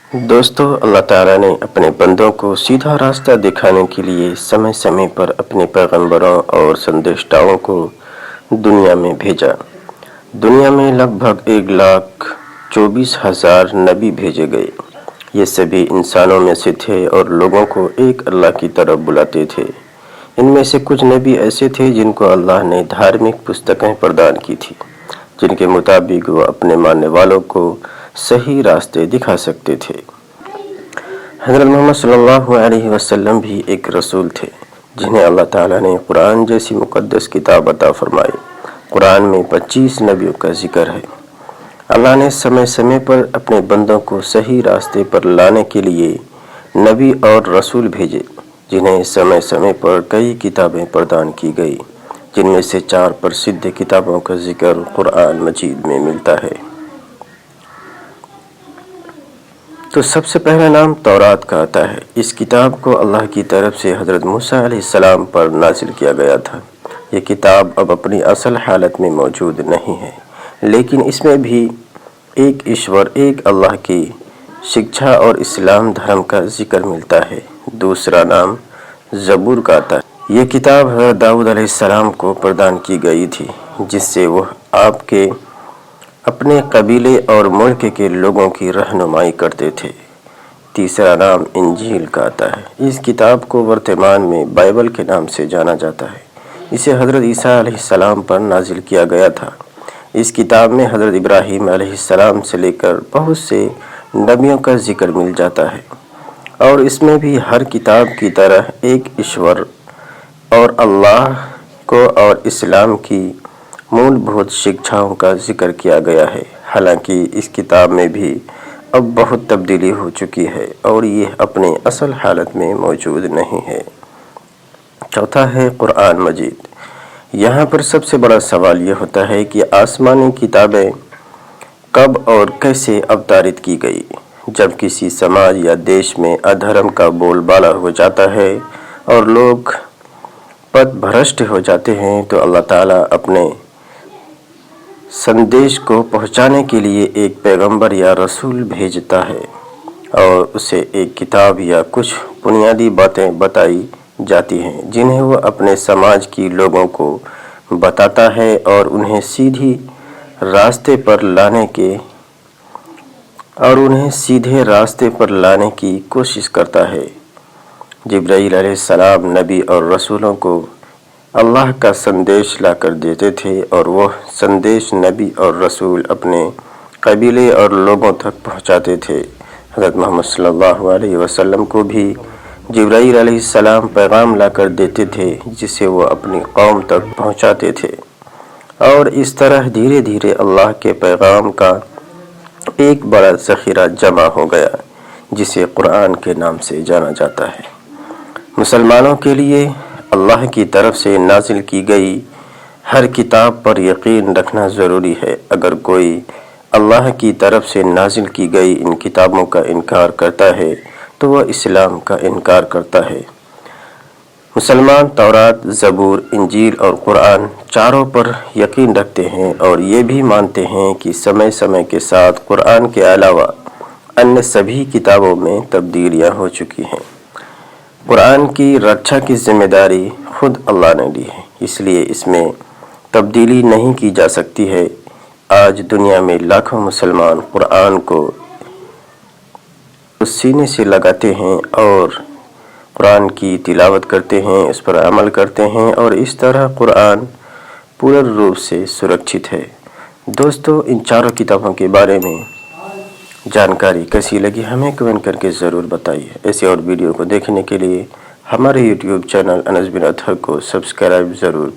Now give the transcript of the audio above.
दोस्तों, अल्लाह ताला ने अपने बंदों को सीधा रास्ता दिखाने के लिए समय समय पर अपने पैगंबरों और संदेष्टाओं को दुनिया में भेजा। दुनिया में लगभग 1,24,000 नबी भेजे गए। ये सभी इंसानों में से थे और लोगों को एक अल्लाह की तरफ बुलाते थे। इनमें से कुछ नबी ऐसे थे जिनको अल्लाह ने धार्मिक पुस्तकें प्रदान की थी, जिनके मुताबिक वो अपने मानने वालों को सही रास्ते दिखा सकते थे। हज़रत मोहम्मद सल्लल्लाहु अलैहि वसल्लम भी एक रसूल थे, जिन्हें अल्लाह ताला ने कुरान जैसी मुक़द्दस किताब अता फरमाई। कुरान में 25 नबियों का जिक्र है। अल्लाह ने समय समय पर अपने बंदों को सही रास्ते पर लाने के लिए नबी और रसूल भेजे, जिन्हें समय समय पर कई किताबें प्रदान की गई, जिनमें से 4 प्रसिद्ध किताबों का जिक्र कुरान मजीद में मिलता है। तो सबसे पहला नाम तौरात का आता है। इस किताब को अल्लाह की तरफ से हज़रत मूसा अलैहिस्सलाम पर नाज़िल किया गया था। ये किताब अब अपनी असल हालत में मौजूद नहीं है, लेकिन इसमें भी एक ईश्वर, एक अल्लाह की शिक्षा और इस्लाम धर्म का जिक्र मिलता है। दूसरा नाम ज़बूर का आता है। ये किताब हज़रत दाऊद अलैहिस्सलाम को प्रदान की गई थी, जिससे वह आपके अपने कबीले और मुल्क के लोगों की रहनुमाई करते थे। तीसरा नाम इंजील का आता है। इस किताब को वर्तमान में बाइबल के नाम से जाना जाता है। इसे हज़रत ईसा अलैहिस्सलाम पर नाजिल किया गया था। इस किताब में हज़रत इब्राहीम अलैहिस्सलाम से लेकर बहुत से नबियों का जिक्र मिल जाता है, और इसमें भी हर किताब की तरह एक ईश्वर और अल्लाह को और इस्लाम की मूलभूत शिक्षाओं का जिक्र किया गया है। हालांकि इस किताब में भी अब बहुत तब्दीली हो चुकी है और ये अपने असल हालत में मौजूद नहीं है। चौथा है कुरान मजीद। यहाँ पर सबसे बड़ा सवाल ये होता है कि आसमानी किताबें कब और कैसे अवतरित की गई। जब किसी समाज या देश में अधर्म का बोलबाला हो जाता है और लोग पथभ्रष्ट हो जाते हैं, तो अल्लाह ताला अपने संदेश को पहुंचाने के लिए एक पैगंबर या रसूल भेजता है और उसे एक किताब या कुछ बुनियादी बातें बताई जाती हैं, जिन्हें वह अपने समाज की लोगों को बताता है और उन्हें सीधे रास्ते पर लाने की कोशिश करता है। जिब्राईल अलैहिस्सलाम नबी और रसूलों को अल्लाह का संदेश लाकर देते थे और वह संदेश नबी और रसूल अपने कबीले और लोगों तक पहुंचाते थे। हज़रत मोहम्मद सल्लल्लाहु अलैहि वसल्लम को भी जिब्राईल अलैहिस्सलाम पैगाम लाकर देते थे, जिसे वो अपनी कौम तक पहुंचाते थे, और इस तरह धीरे धीरे अल्लाह के पैगाम का एक बड़ा ज़ख़ीरा जमा हो गया, जिसे कुरान के नाम से जाना जाता है। मुसलमानों के लिए अल्लाह की तरफ से नाजिल की गई हर किताब पर यकीन रखना ज़रूरी है। अगर कोई अल्लाह की तरफ से नाजिल की गई इन किताबों का इनकार करता है, तो वह इस्लाम का इनकार करता है। मुसलमान तौरात, ज़बूर, इंजील और कुरान चारों पर यकीन रखते हैं और ये भी मानते हैं कि समय समय के साथ कुरान के अलावा अन्य सभी किताबों में तब्दीलियाँ हो चुकी हैं। कुरान की रक्षा की जिम्मेदारी खुद अल्लाह ने ली है, इसलिए इसमें तब्दीली नहीं की जा सकती है। आज दुनिया में लाखों मुसलमान कुरान को सीने से लगाते हैं और कुरान की तिलावत करते हैं, उस पर अमल करते हैं, और इस तरह कुरान पूर्ण रूप से सुरक्षित है। दोस्तों, इन चारों किताबों के बारे में जानकारी कैसी लगी हमें कमेंट करके ज़रूर बताइए। ऐसे और वीडियो को देखने के लिए हमारे YouTube चैनल अनस बिन अतहर को सब्सक्राइब ज़रूर